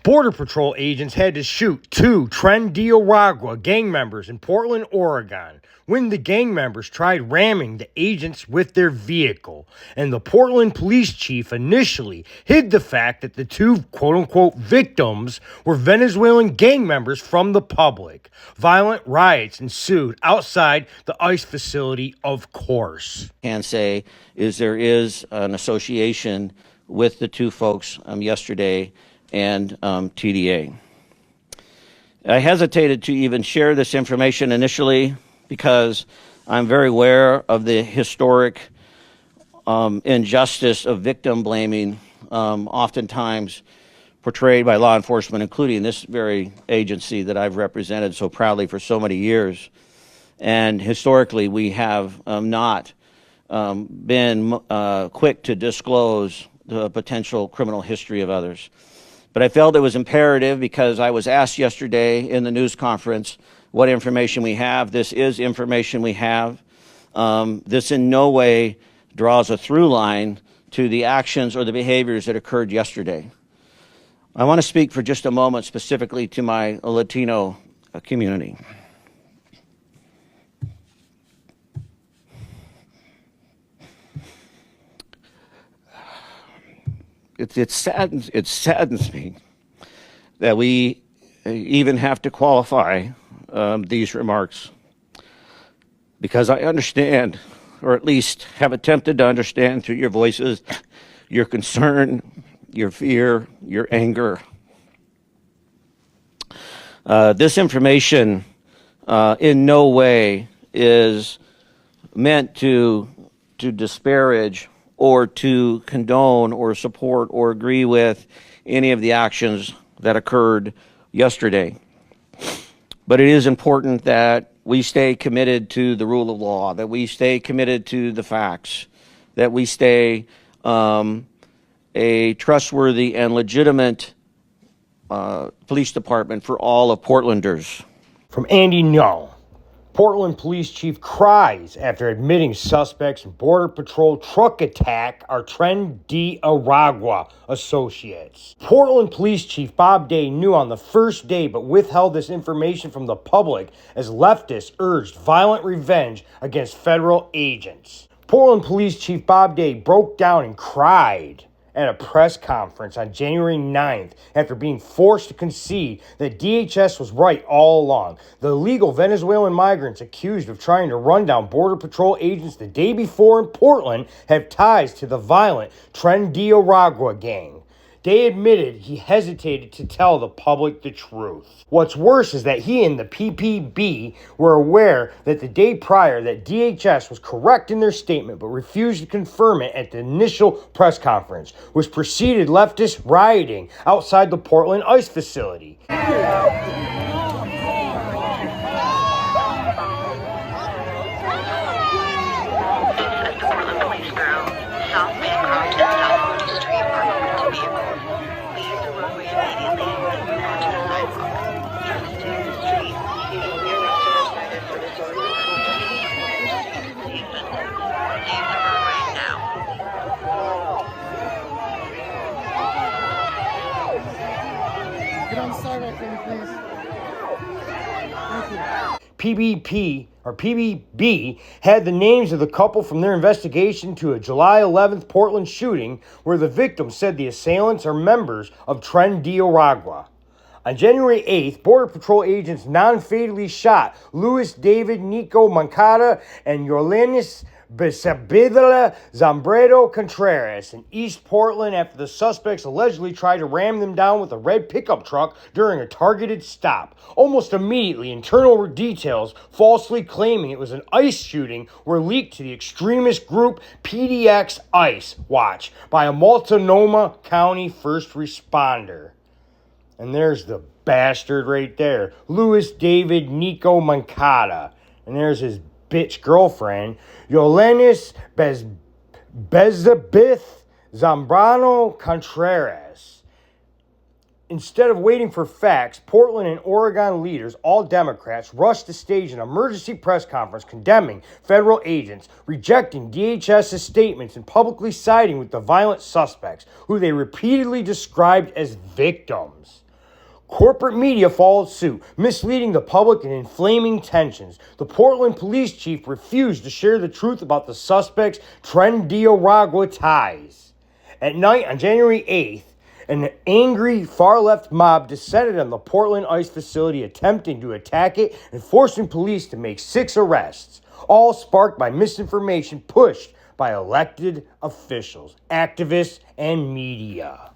Border Patrol agents had to shoot two Tren de Aragua gang members in Portland, Oregon, when the gang members tried ramming the agents with their vehicle. And the Portland police chief initially hid the fact that the two quote-unquote victims were Venezuelan gang members from the public. Violent riots ensued outside the ICE facility, of course. Can say is there is an association with the two folks yesterday and TDA. I hesitated to even share this information initially because I'm very aware of the historic injustice of victim blaming, oftentimes portrayed by law enforcement, including this very agency that I've represented so proudly for so many years. And historically, we have not been quick to disclose the potential criminal history of others. But I felt it was imperative because I was asked yesterday in the news conference what information we have. This is information we have. This in no way draws a through line to the actions or the behaviors that occurred yesterday. I want to speak for just a moment specifically to my Latino community. It saddens me that we even have to qualify these remarks, because I understand, or at least have attempted to understand through your voices, your concern, your fear, your anger. This information in no way is meant to disparage or to condone or support or agree with any of the actions that occurred yesterday. But it is important that we stay committed to the rule of law, that we stay committed to the facts, that we stay a trustworthy and legitimate police department for all of Portlanders. From Andy No. Portland Police Chief cries after admitting suspects in Border Patrol truck attack are Tren de Aragua associates. Portland Police Chief Bob Day knew on the first day but withheld this information from the public as leftists urged violent revenge against federal agents. Portland Police Chief Bob Day broke down and cried at a press conference on January 9th after being forced to concede that DHS was right all along. The illegal Venezuelan migrants accused of trying to run down Border Patrol agents the day before in Portland have ties to the violent Tren de Aragua gang. Day admitted he hesitated to tell the public the truth. What's worse is that he and the PPB were aware that the day prior that DHS was correct in their statement but refused to confirm it at the initial press conference, which preceded leftist rioting outside the Portland ICE facility. PBB had the names of the couple from their investigation to a July 11th Portland shooting where the victims said the assailants are members of Tren de Aragua. On January 8th, Border Patrol agents non-fatally shot Luis David Nico Mancada and Yorlenis Besabidla Zambredo Contreras in East Portland after the suspects allegedly tried to ram them down with a red pickup truck during a targeted stop. Almost immediately, internal details falsely claiming it was an ICE shooting were leaked to the extremist group PDX ICE Watch by a Multnomah County first responder. And there's the bastard right there, Luis David Nico Mancada. And there's his bitch girlfriend, Yolenis Bezabith Zambrano Contreras. Instead of waiting for facts, Portland and Oregon leaders, all Democrats, rushed to stage an emergency press conference condemning federal agents, rejecting DHS's statements, and publicly siding with the violent suspects, who they repeatedly described as victims. Corporate media followed suit, misleading the public and inflaming tensions. The Portland police chief refused to share the truth about the suspect's Tren-de-Aragua ties. At night on January 8th, an angry far-left mob descended on the Portland ICE facility, attempting to attack it and forcing police to make 6 arrests, all sparked by misinformation pushed by elected officials, activists, and media.